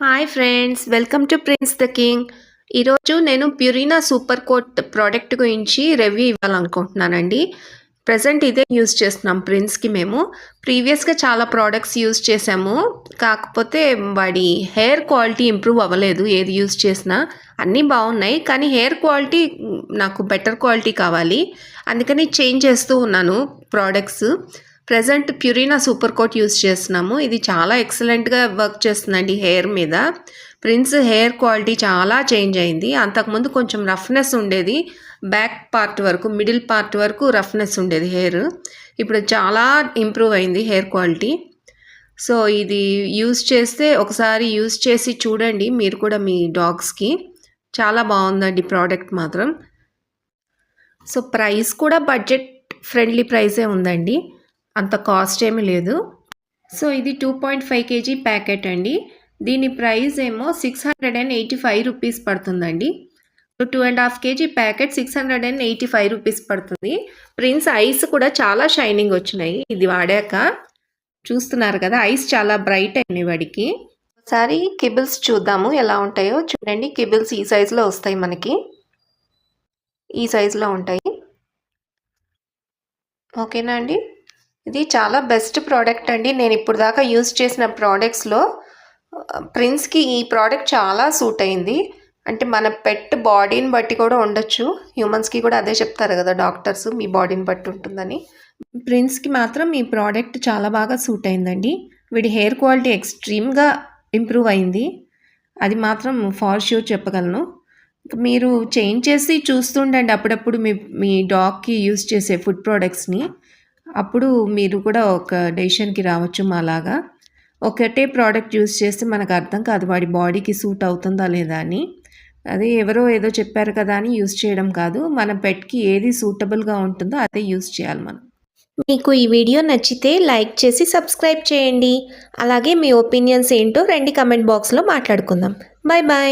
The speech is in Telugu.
Hi friends, welcome to prince the king. ఈరోజు నేను ప్యూరినా సూపర్ కోట్ ప్రోడక్ట్ గురించి రివ్యూ ఇవ్వాలనుకుంటున్నానండి. ప్రజెంట్ ఇదే యూజ్ చేస్తున్నాం ప్రిన్స్కి. మేము ప్రీవియస్గా చాలా ప్రోడక్ట్స్ యూజ్ చేసాము, కాకపోతే వాడి హెయిర్ క్వాలిటీ ఇంప్రూవ్ అవ్వలేదు. ఏది యూజ్ చేసినా అన్నీ బాగున్నాయి, కానీ హెయిర్ క్వాలిటీ నాకు బెటర్ క్వాలిటీ కావాలి. అందుకని చేంజ్ చేస్తూ ఉన్నాను products. Present Purina super coat use చేస్తున్నాము. ఇది చాలా ఎక్సలెంట్గా వర్క్ చేస్తుందండి హెయిర్ మీద. ప్రిన్స్ హెయిర్ క్వాలిటీ చాలా చేంజ్ అయింది. అంతకుముందు కొంచెం రఫ్నెస్ ఉండేది, బ్యాక్ పార్ట్ వరకు, మిడిల్ పార్ట్ వరకు రఫ్నెస్ ఉండేది హెయిర్. ఇప్పుడు చాలా ఇంప్రూవ్ అయింది హెయిర్ క్వాలిటీ. సో ఇది యూస్ చేస్తే ఒకసారి యూస్ చేసి చూడండి మీరు కూడా మీ డాగ్స్కి. చాలా బాగుందండి ప్రోడక్ట్ మాత్రం. సో ప్రైస్ కూడా బడ్జెట్ ఫ్రెండ్లీ ప్రైసే ఉందండి, అంత కాస్ట్ ఏమీ లేదు. సో ఇది 2.5 kg ప్యాకెట్ అండి. దీని ప్రైస్ ఏమో 685 రూపీస్ పడుతుందండి. 2.5 kg ప్యాకెట్ 685 రూపీస్ పడుతుంది. ప్రిన్స్ ఐస్ కూడా చాలా షైనింగ్ వచ్చినాయి ఇది వాడాక. చూస్తున్నారు కదా, ఐస్ చాలా బ్రైట్ అయినాయి వాడికి. ఒకసారి కిబుల్స్ చూద్దాము ఎలా ఉంటాయో. చూడండి, కిబుల్స్ ఈ సైజులో వస్తాయి మనకి, ఈ సైజులో ఉంటాయి. ఓకేనా అండి, ఇది చాలా బెస్ట్ ప్రోడక్ట్ అండి. నేను ఇప్పుడు దాకా యూజ్ చేసిన ప్రోడక్ట్స్లో ప్రిన్స్కి ఈ ప్రోడక్ట్ చాలా సూట్ అయింది. అంటే మన పెట్ బాడీని బట్టి కూడా ఉండొచ్చు, హ్యూమన్స్కి కూడా అదే చెప్తారు కదా డాక్టర్స్, మీ బాడీని బట్టి ఉంటుందని. ప్రిన్స్కి మాత్రం ఈ ప్రోడక్ట్ చాలా బాగా సూట్ అయిందండి. వీడి హెయిర్ క్వాలిటీ ఎక్స్ట్రీమ్గా ఇంప్రూవ్ అయింది, అది మాత్రం ఫార్ ష్యూర్ చెప్పగలను. మీరు చేంజ్ చేసి చూస్తుండండి అప్పుడప్పుడు మీ డాగ్కి యూజ్ చేసే ఫుడ్ ప్రోడక్ట్స్ని. అప్పుడు మీరు కూడా ఒక డెసిషన్కి రావచ్చు మాలాగా. ఒకటే ప్రోడక్ట్ యూజ్ చేస్తే మనకు అర్థం కాదు వాడి బాడీకి సూట్ అవుతుందా లేదా అని. అదే ఎవరో ఏదో చెప్పారు కదా అని యూజ్ చేయడం కాదు, మన పెట్కి ఏది సూటబుల్గా ఉంటుందో అదే యూజ్ చేయాలి మనం. మీకు ఈ వీడియో నచ్చితే లైక్ చేసి సబ్స్క్రైబ్ చేయండి. అలాగే మీ ఒపీనియన్స్ ఏంటో రండి కమెంట్ బాక్స్లో మాట్లాడుకుందాం. Bye bye.